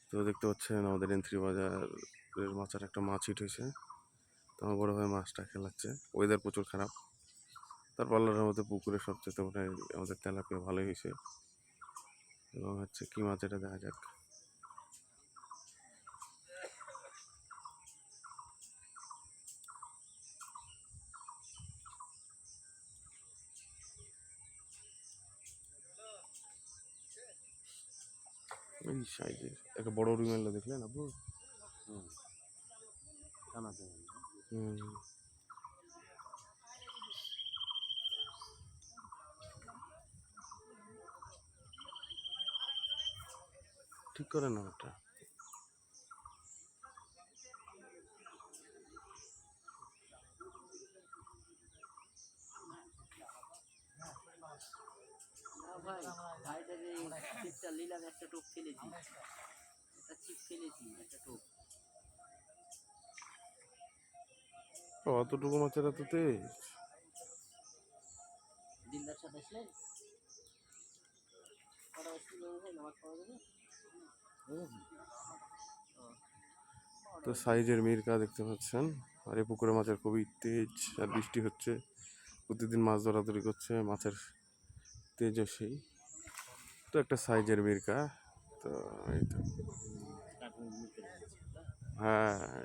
তো দেখতে পাচ্ছেন আমাদের এন্ট্রি বাজারের মাছের একটা মাছ হিট হয়েছে। তো আমার বড় ভাই মাছটা খেলাচ্ছে। ওয়েদার প্রচুর খারাপ, তার পাল্লার মধ্যে পুকুরে সবচেয়ে মনে হয় আমাদের তেলাপিয়া ভালোই হয়েছে। এবং হচ্ছে কি মাছ এটা দেখা যাক। এই সাইজের একটা বড় রুমেলা দেখলেন আপু? ঠিক করে না ওটা। অতটুকু মাছের এত তেজ? তো সাইজের মিরকা দেখতে পাচ্ছেন। আর এই পুকুরে মাছের খুবই তেজ, আর বৃষ্টি হচ্ছে, প্রতিদিন মাছ ধরাধরি করছে, মাছের তেজও সেই। তো একটা সাইজের মিরকা। তো এই তো, হ্যাঁ।